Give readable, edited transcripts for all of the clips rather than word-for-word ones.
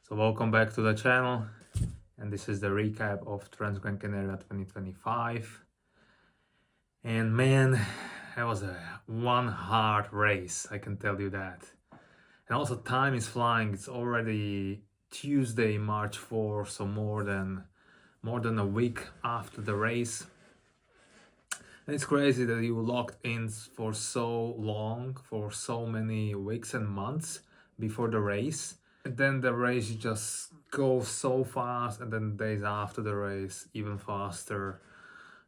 So welcome back to the channel, and this is the recap of Transgrancanaria 2025. And man, that was one hard race, I can tell you that. And also time is flying. It's already Tuesday, March 4th, so more than a week after the race. And it's crazy that you locked in for so long, for so many weeks and months before the race. And then the race just goes so fast, and then days after the race even faster.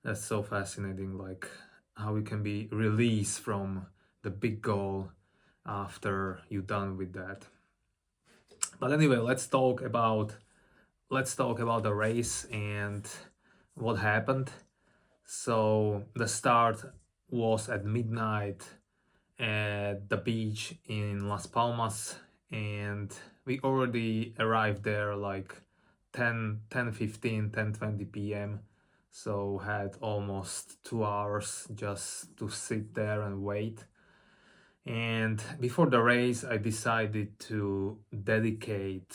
That's so fascinating, like how you can be released from the big goal after you're done with that. But anyway, let's talk about the race and what happened. So the start was at midnight at the beach in Las Palmas, and we already arrived there like 10:20 p.m. So had almost 2 hours just to sit there and wait. And before the race, I decided to dedicate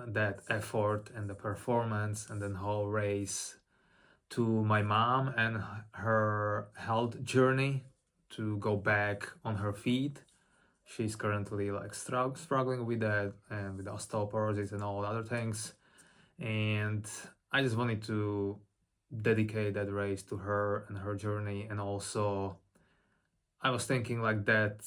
that effort and the performance and the whole race to my mom and her health journey, to go back on her feet. She's currently like struggling with that and with osteoporosis and all other things. And I just wanted to dedicate that race to her and her journey. And also I was thinking like that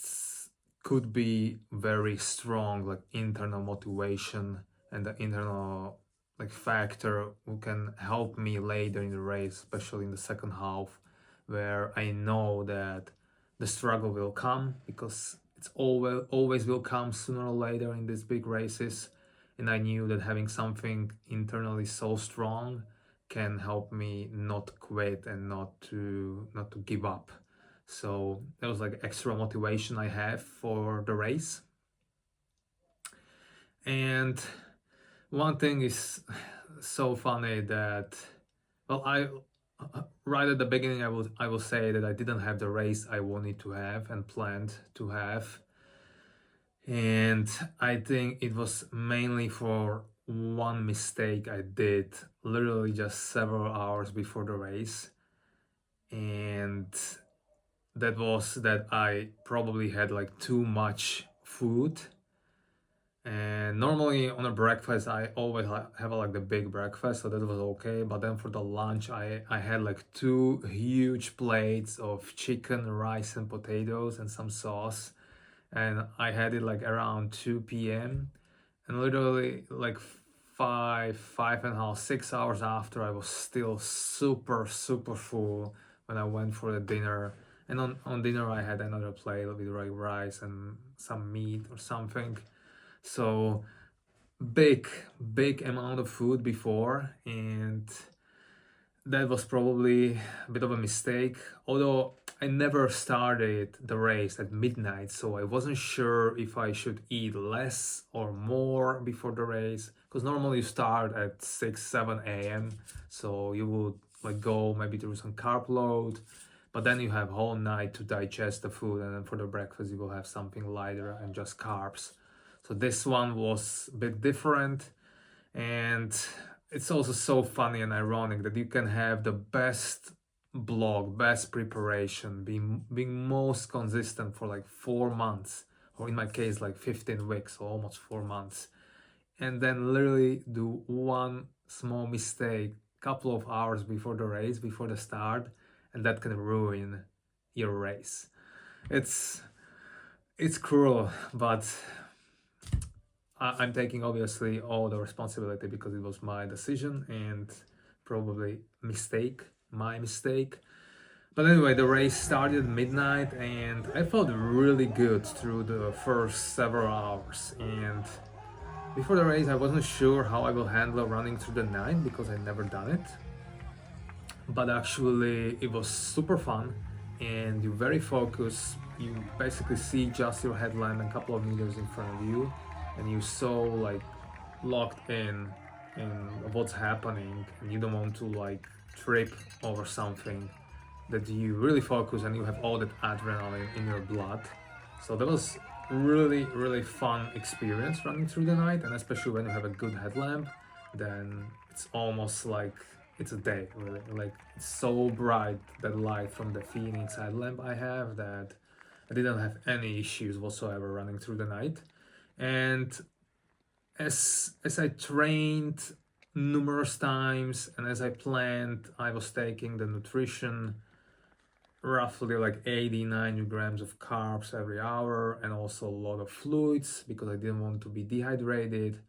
could be very strong like internal motivation and the internal like factor who can help me later in the race, especially in the second half, where I know that the struggle will come, because it's always will come sooner or later in these big races. And I knew that having something internally so strong can help me not quit and not to give up. So that was like extra motivation I have for the race. And one thing is so funny that, well, I right at the beginning I will say that I didn't have the race I wanted to have and planned to have. And I think it was mainly for one mistake I did literally just several hours before the race. And that was that I probably had like too much food. And normally on a breakfast I always have like the big breakfast, so that was okay. But then for the lunch I had like 2 huge plates of chicken, rice and potatoes and some sauce. And I had it like around 2 p.m. and literally like 5.5, 6 hours after, I was still super full when I went for the dinner. And on dinner I had another plate with like rice and some meat or something. So big amount of food before, and that was probably a bit of a mistake. Although I never started the race at midnight, so I wasn't sure if I should eat less or more before the race, because normally you start at 6-7 a.m. so you would like go maybe through some carb load, but then you have whole night to digest the food, and then for the breakfast you will have something lighter and just carbs. So this one was a bit different. And it's also so funny and ironic that you can have the best blog, best preparation, being most consistent for like 4 months, or in my case like 15 weeks, so almost 4 months, and then literally do one small mistake couple of hours before the race, before the start, and that can ruin your race. It's cruel, but I'm taking obviously all the responsibility because it was my decision and probably my mistake. But anyway, the race started at midnight and I felt really good through the first several hours. And before the race, I wasn't sure how I will handle running through the night because I'd never done it. But actually, it was super fun and you're very focused. You basically see just your headlamp a couple of meters in front of you, and you're so like locked in what's happening, and you don't want to like trip over something, that you really focus and you have all that adrenaline in your blood. So that was really fun experience running through the night, and especially when you have a good headlamp, then it's almost like it's a day, really. Like, it's so bright, that light from the Phoenix headlamp I have, that I didn't have any issues whatsoever running through the night. And as I trained numerous times and as I planned, I was taking the nutrition, roughly like 80-90 grams of carbs every hour, and also a lot of fluids, because I didn't want to be dehydrated,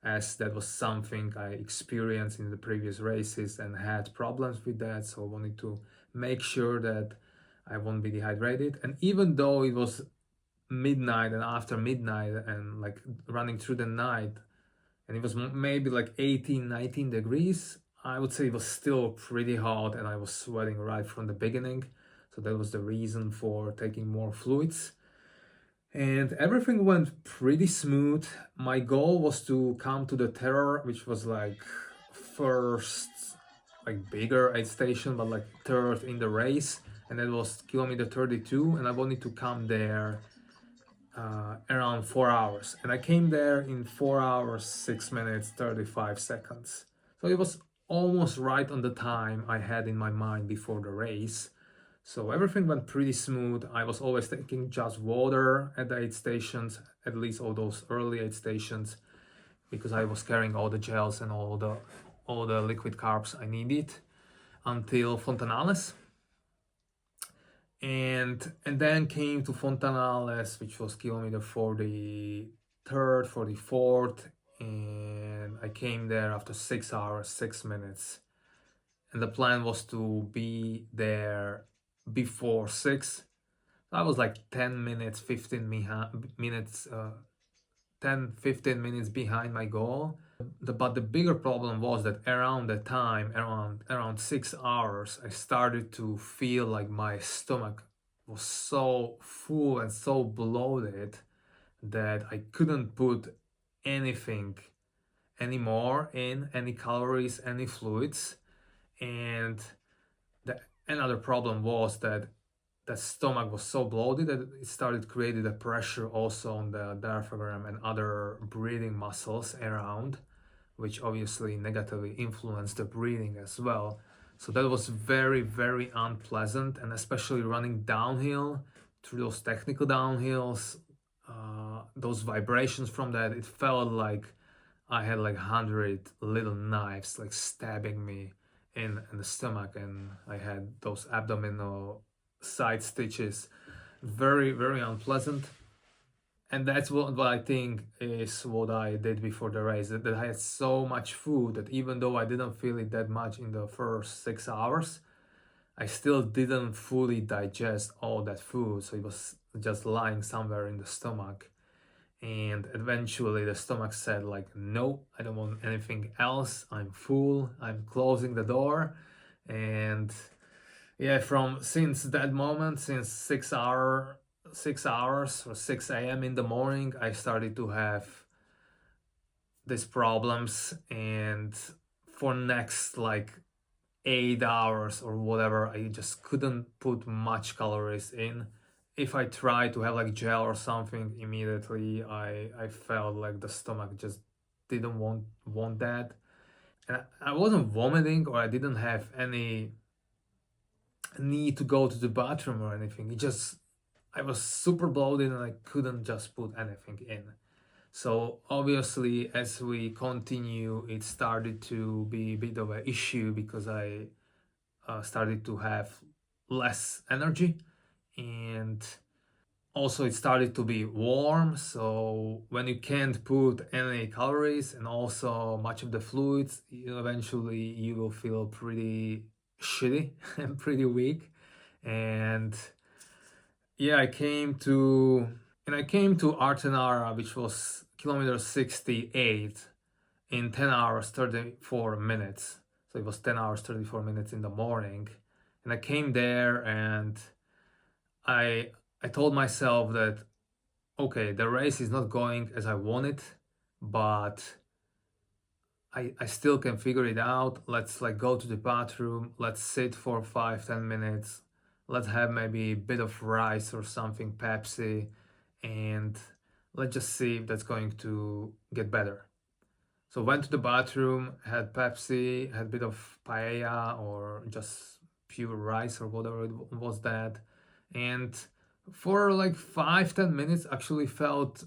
as that was something I experienced in the previous races and had problems with that. So I wanted to make sure that I won't be dehydrated. And even though it was midnight and after midnight and like running through the night, and it was maybe like 18-19 degrees, I would say it was still pretty hot and I was sweating right from the beginning. So that was the reason for taking more fluids. And everything went pretty smooth. My goal was to come to the Terror, which was like first, like bigger aid station, but like third in the race. And that was kilometer 32. And I wanted to come there around 4 hours. And I came there in 4 hours, 6 minutes, 35 seconds. So it was almost right on the time I had in my mind before the race. So everything went pretty smooth. I was always taking just water at the aid stations, at least all those early aid stations, because I was carrying all the gels and all the liquid carbs I needed until Fontanales. And then came to Fontanales, which was kilometer 43rd, 44th, and I came there after 6 hours, 6 minutes. And the plan was to be there before 6. I was like 10 minutes, 15 minutes, 10, 15 minutes behind my goal. But the bigger problem was that around that time, around 6 hours, I started to feel like my stomach was so full and so bloated that I couldn't put anything anymore in, any calories, any fluids. And another problem was that the stomach was so bloated that it started creating a pressure also on the diaphragm and other breathing muscles around, which obviously negatively influenced the breathing as well. So that was very unpleasant, and especially running downhill through those technical downhills, those vibrations from that, it felt like I had like 100 little knives like stabbing me in the stomach, and I had those abdominal side stitches. Very unpleasant. And that's what I think is what I did before the race, that I had so much food that even though I didn't feel it that much in the first 6 hours, I still didn't fully digest all that food. So it was just lying somewhere in the stomach. And eventually the stomach said like, no, I don't want anything else. I'm full. I'm closing the door. And yeah, since that moment, since 6 hours or 6 a.m. in the morning, I started to have these problems. And for next like 8 hours or whatever, I just couldn't put much calories in. If I tried to have like gel or something, immediately I felt like the stomach just didn't want that. And I wasn't vomiting, or I didn't have any need to go to the bathroom or anything. I was super bloated and I couldn't just put anything in. So obviously, as we continue, it started to be a bit of an issue, because I started to have less energy, and also it started to be warm. So when you can't put any calories and also much of the fluids, eventually you will feel pretty shitty and pretty weak. And yeah, I came to Artenara, which was kilometer 68, in 10 hours 34 minutes. So it was 10 hours 34 minutes in the morning. And I came there and I told myself that, okay, the race is not going as I want it, but I still can figure it out. Let's like go to the bathroom, let's sit for 5-10 minutes, let's have maybe a bit of rice or something, Pepsi, and let's just see if that's going to get better. So went to the bathroom, had Pepsi, had a bit of paella or just pure rice or whatever it was that. And for like 5-10 minutes actually felt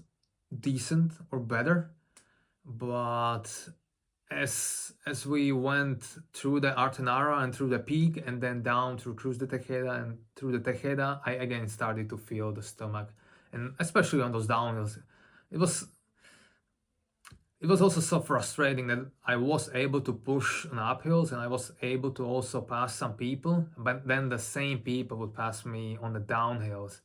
decent or better. But as we went through the Artenara and through the peak and then down through Cruz de Tejeda and through the Tejeda, I again started to feel the stomach. And especially on those downhills, it was also so frustrating that I was able to push on uphills and I was able to also pass some people, but then the same people would pass me on the downhills.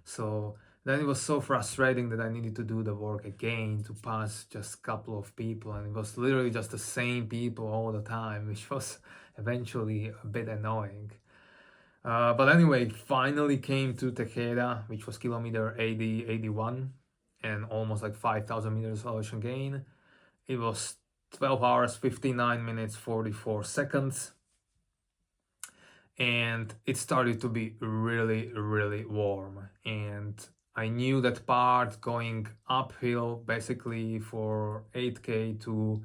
So then it was so frustrating that I needed to do the work again to pass just a couple of people, and it was literally just the same people all the time, which was eventually a bit annoying. But anyway, finally came to Tejeda, which was kilometer 80, 81, and almost like 5,000 meters elevation gain. It was 12 hours, 59 minutes, 44 seconds. And it started to be really, really warm. And I knew that part going uphill basically for 8K to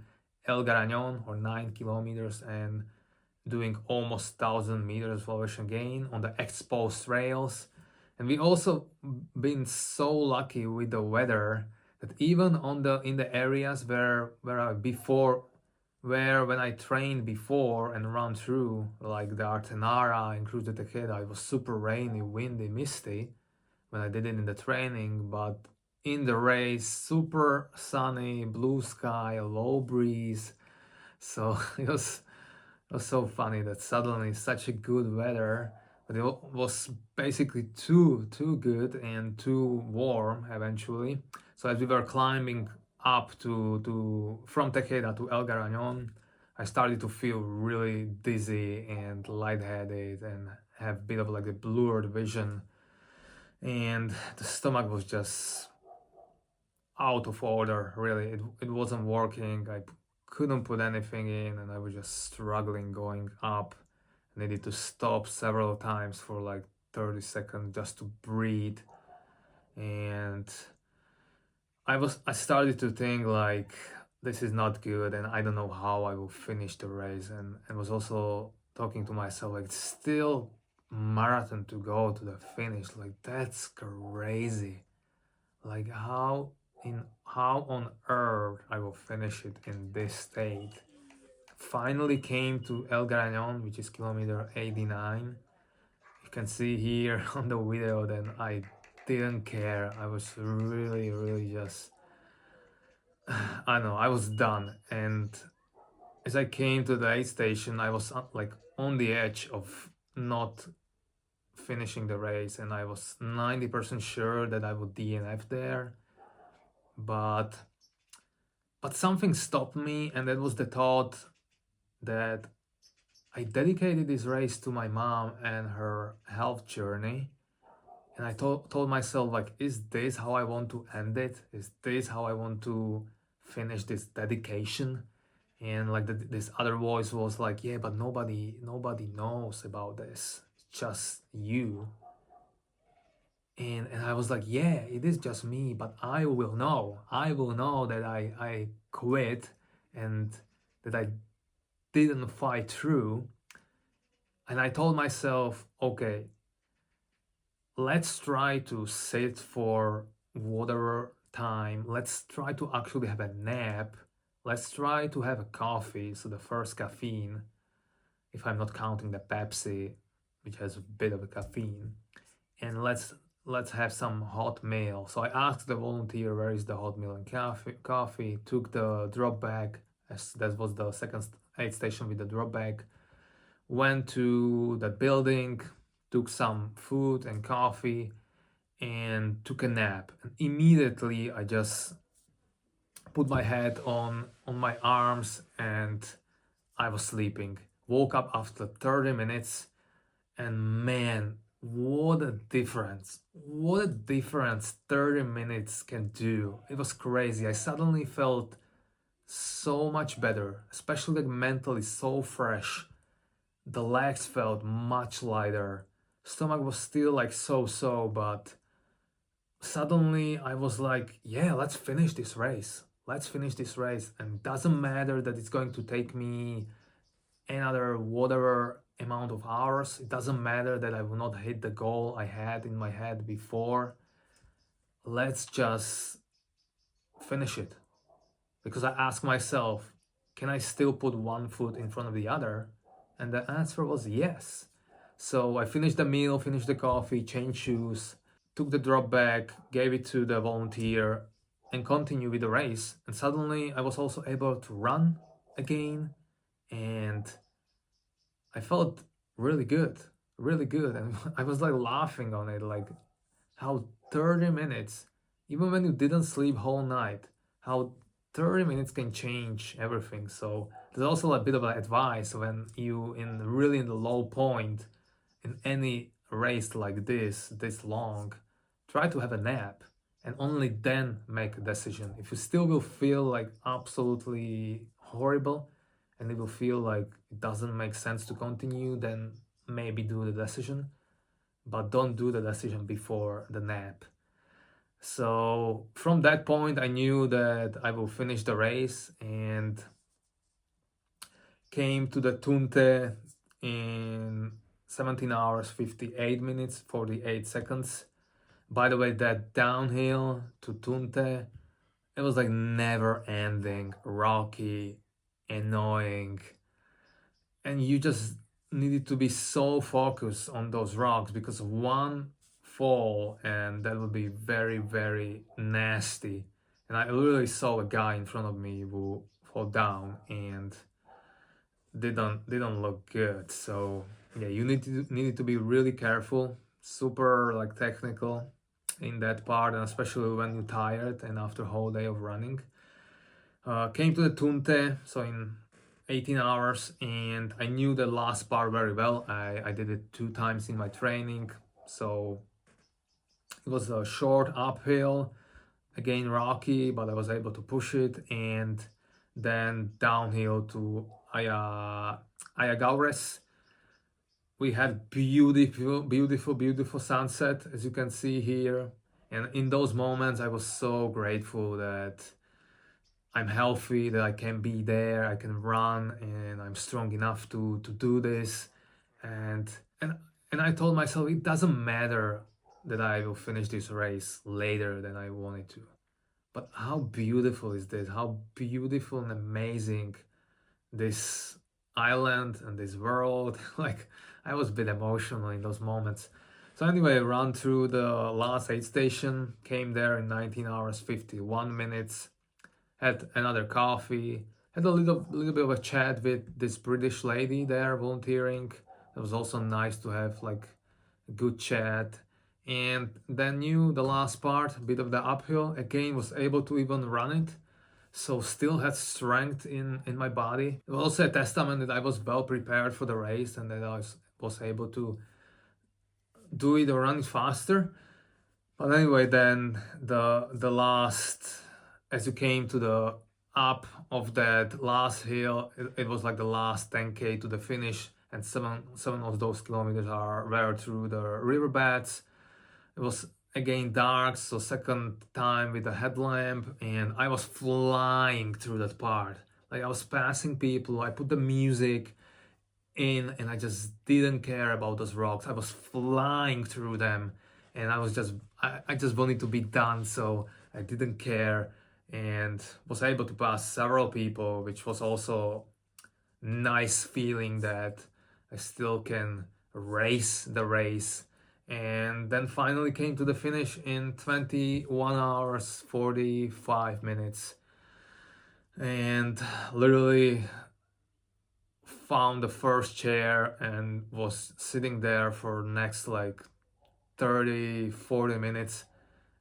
El Garañón or 9 kilometers and doing almost 1,000 meters of elevation gain on the exposed rails. And we also been so lucky with the weather that even in the areas where when I trained before and run through like the Artenara and Cruz de Tejeda, it was super rainy, windy, misty when I did it in the training, but in the race, super sunny, blue sky, low breeze. So it was so funny that suddenly such a good weather, but it was basically too good and too warm eventually. So as we were climbing up from Tejeda to El Garañón, I started to feel really dizzy and lightheaded and have a bit of like a blurred vision, and the stomach was just out of order. Really, it wasn't working. I couldn't put anything in, and I was just struggling going up. I needed to stop several times for like 30 seconds just to breathe, and I started to think like this is not good and I don't know how I will finish the race, and was also talking to myself like it's still marathon to go to the finish, like that's crazy, like how on earth I will finish it in this state. Finally came to El Garañón, which is kilometer 89. You can see here on the video that I didn't care. I was really just I know, I was done. And as I came to the aid station, I was like on the edge of not finishing the race, and I was 90% sure that I would DNF there. But something stopped me, and that was the thought that I dedicated this race to my mom and her health journey. And I told myself, like, is this how I want to end it? Is this how I want to finish this dedication? And like this other voice was like, yeah, but nobody knows about this. It's just you. And I was like, yeah, it is just me, but I will know. I will know that I quit and that I didn't fight through. And I told myself, okay, let's try to sit for whatever time. Let's try to actually have a nap. Let's try to have a coffee, so the first caffeine, if I'm not counting the Pepsi, which has a bit of a caffeine. And let's have some hot meal. So I asked the volunteer, where is the hot meal and coffee, took the drop bag, as that was the second aid station with the drop bag, went to the building, took some food and coffee, and took a nap. And immediately I just put my head on my arms and I was sleeping. Woke up after 30 minutes, and man, what a difference. What a difference 30 minutes can do. It was crazy. I suddenly felt so much better, especially like mentally so fresh. The legs felt much lighter. Stomach was still like so, but suddenly I was like, yeah, let's finish this race. Let's finish this race. And it doesn't matter that it's going to take me another whatever amount of hours. It doesn't matter that I will not hit the goal I had in my head before. Let's just finish it. Because I asked myself, can I still put one foot in front of the other? And the answer was yes. So I finished the meal, finished the coffee, changed shoes, took the drop bag, gave it to the volunteer, and continued with the race. And suddenly I was also able to run again, and I felt really good, really good. And I was like laughing on it, like how 30 minutes, even when you didn't sleep whole night, how 30 minutes can change everything. So there's also a bit of advice when you in the low point in any race like this long, try to have a nap and only then make a decision. If you still will feel like absolutely horrible and it will feel like it doesn't make sense to continue, then maybe do the decision, but don't do the decision before the nap. So from that point, I knew that I will finish the race and came to the Tunte in 17 hours, 58 minutes, 48 seconds. By the way, that downhill to Tunte, it was like never ending, rocky, annoying. And you just needed to be so focused on those rocks because one fall and that would be very, very nasty. And I literally saw a guy in front of me who fall down and didn't look good. So yeah, you needed to be really careful, super like technical in that part, and especially when you're tired and after a whole day of running. Came to the Tunte, so in 18 hours, and I knew the last part very well. I did it 2 times in my training, so it was a short uphill, again rocky, but I was able to push it, and then downhill to Ayagaures. We had beautiful sunset, as you can see here. And in those moments, I was so grateful that I'm healthy, that I can be there, I can run, and I'm strong enough to do this. And and and I told myself it doesn't matter that I will finish this race later than I wanted to. But how beautiful is this? How beautiful and amazing this island and this world. Like I was a bit emotional in those moments. So anyway, run through the last aid station, came there in 19 hours 51 minutes, had another coffee, had a little bit of a chat with this British lady there volunteering. It was also nice to have like a good chat. And then knew the last part, a bit of the uphill, again was able to even run it, so still had strength in my body. It was also a testament that I was well prepared for the race and that I was able to do it or run it faster. But anyway, then the last, as you came to the up of that last hill, it was like the last 10k to the finish, and seven of those kilometers were through the riverbeds. It was again dark, so second time with a headlamp, and I was flying through that part. Like I was passing people, I put the music in, and I just didn't care about those rocks. I was flying through them, and I just wanted to be done, so I didn't care, and was able to pass several people, which was also nice feeling that I still can race the race. And then finally came to the finish in 21 hours 45 minutes, and literally found the first chair and was sitting there for next like 30-40 minutes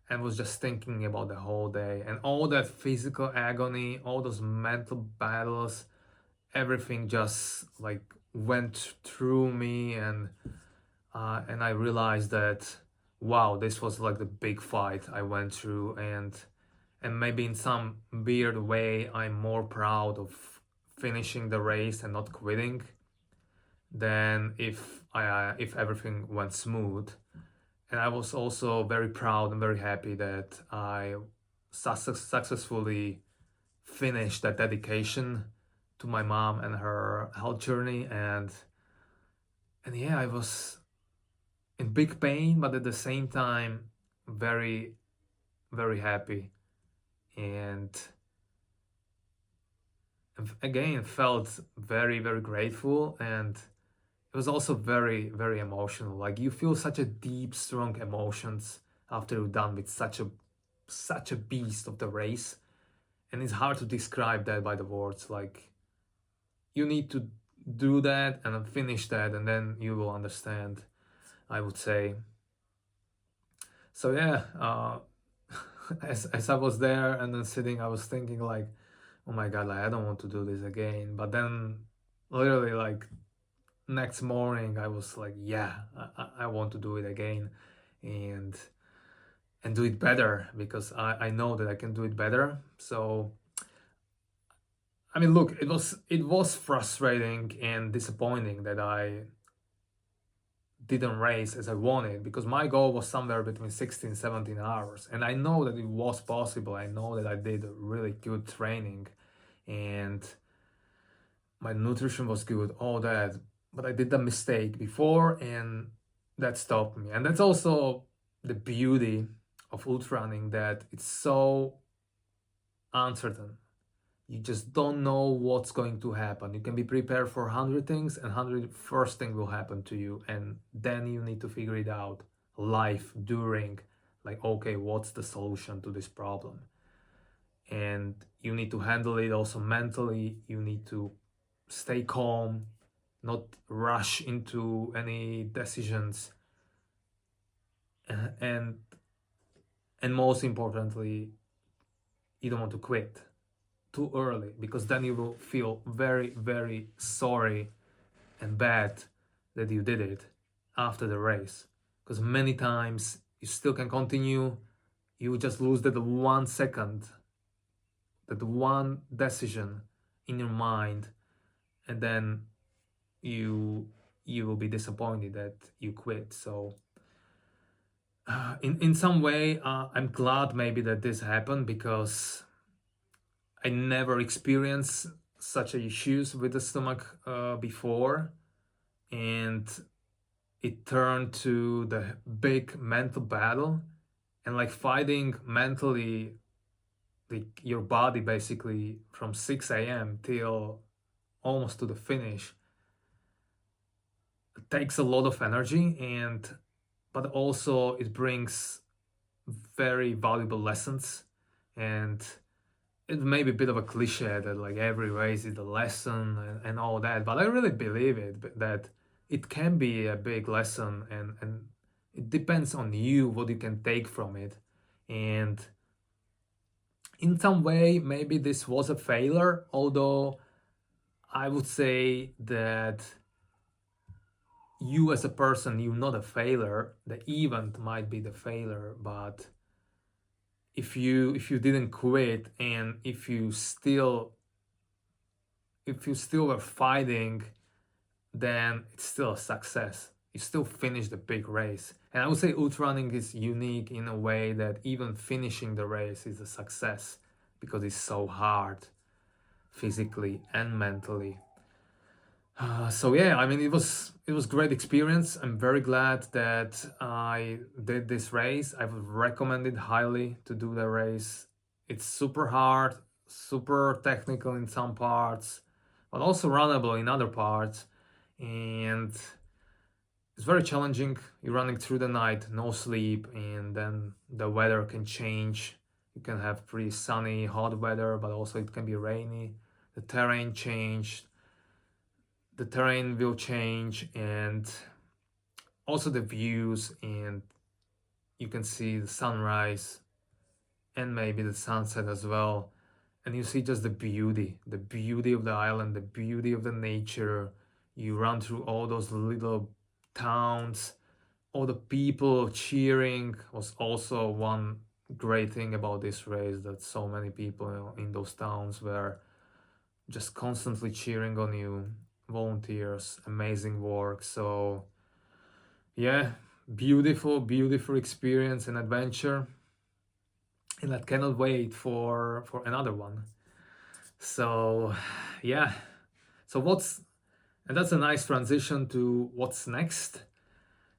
and was just thinking about the whole day and all that physical agony, all those mental battles, everything just like went through me, and I realized that wow, this was like the big fight I went through, and maybe in some weird way I'm more proud of finishing the race and not quitting than if everything went smooth. And I was also very proud and very happy that I successfully finished that dedication to my mom and her health journey. And yeah, I was in big pain, but at the same time very, very happy. And again, felt very, very grateful. And it was also very, very emotional. Like, you feel such a deep, strong emotions after you're done with such a beast of the race. And it's hard to describe that by the words. Like, you need to do that and then finish that, and then you will understand, I would say. So yeah, as I was there and then sitting, I was thinking like, oh my god, like, I don't want to do this again. But then literally, like, next morning I was like, yeah, I want to do it again, and do it better, because I know that I can do it better. So I mean, look, it was frustrating and disappointing that I didn't race as I wanted, because my goal was somewhere between 16 17 hours, and I know that it was possible. I know that I did really good training, and my nutrition was good, all that, but I did a mistake before, and that stopped me. And that's also the beauty of ultra running, that it's so uncertain. You just don't know what's going to happen. You can be prepared for 100 things, and 100 first thing will happen to you, and then you need to figure it out live during, like, okay, what's the solution to this problem? And you need to handle it also mentally. You need to stay calm, not rush into any decisions, and most importantly, you don't want to quit too early, because then you will feel very, very sorry and bad that you did it after the race, because many times you still can continue. You just lose that 1 second, that one decision in your mind, and then you will be disappointed that you quit. So in some way, I'm glad maybe that this happened, because I never experienced such issues with the stomach before, and it turned to the big mental battle, and like fighting mentally, like your body basically from 6 a.m. till almost to the finish. It takes a lot of energy, but also it brings very valuable lessons. And it may be a bit of a cliche that like every race is a lesson, and all that, but I really believe it, that it can be a big lesson, and it depends on you what you can take from it. And in some way, maybe this was a failure, although I would say that you as a person, you're not a failure. The event might be the failure, but if you didn't quit, and if you still were fighting, then it's still a success. You still finish the big race. And I would say ultra running is unique in a way that even finishing the race is a success, because it's so hard physically and mentally. So yeah, I mean, it was great experience. I'm very glad that I did this race. I would recommend it highly to do the race. It's super hard, super technical in some parts, but also runnable in other parts. And it's very challenging. You're running through the night, no sleep, and then the weather can change. You can have pretty sunny, hot weather, but also it can be rainy. The terrain changed. The terrain will change, and also the views, and you can see the sunrise and maybe the sunset as well. And you see just the beauty of the island, the beauty of the nature. You run through all those little towns, all the people cheering was also one great thing about this race, that so many people in those towns were just constantly cheering on you. Volunteers, amazing work. So yeah, beautiful experience and adventure, and I cannot wait for another one. So yeah, so and that's a nice transition to what's next.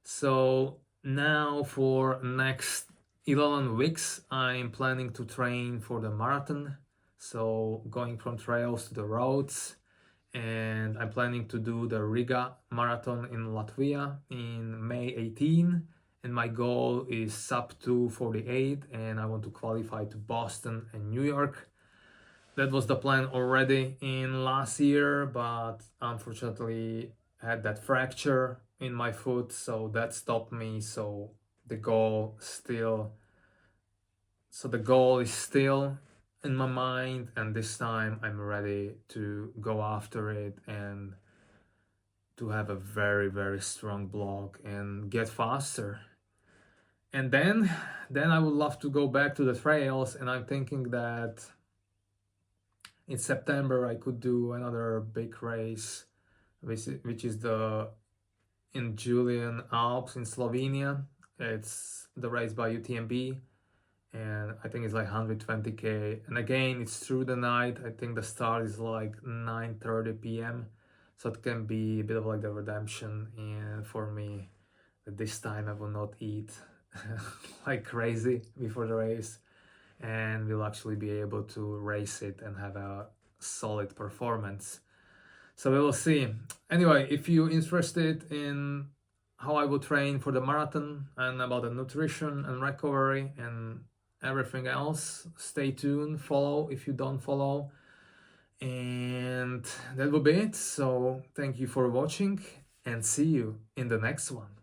So now for next 11 weeks, I'm planning to train for the marathon. So going from trails to the roads, and I'm planning to do the Riga Marathon in Latvia in May 18. And my goal is sub 2:48, and I want to qualify to Boston and New York. That was the plan already in last year, but unfortunately had that fracture in my foot, so that stopped me. The goal is still in my mind, and this time I'm ready to go after it and to have a very strong block and get faster. And then I would love to go back to the trails, and I'm thinking that in September I could do another big race, which is the in Julian Alps in Slovenia. It's the race by UTMB, and I think it's like 120k. And again, it's through the night. I think the start is like 9:30 p.m. So it can be a bit of like the redemption. And for me, this time I will not eat like crazy before the race, and will actually be able to race it and have a solid performance. So we will see. Anyway, if you're interested in how I will train for the marathon and about the nutrition and recovery and everything else, stay tuned, follow if you don't follow. And that will be it. So thank you for watching, and see you in the next one.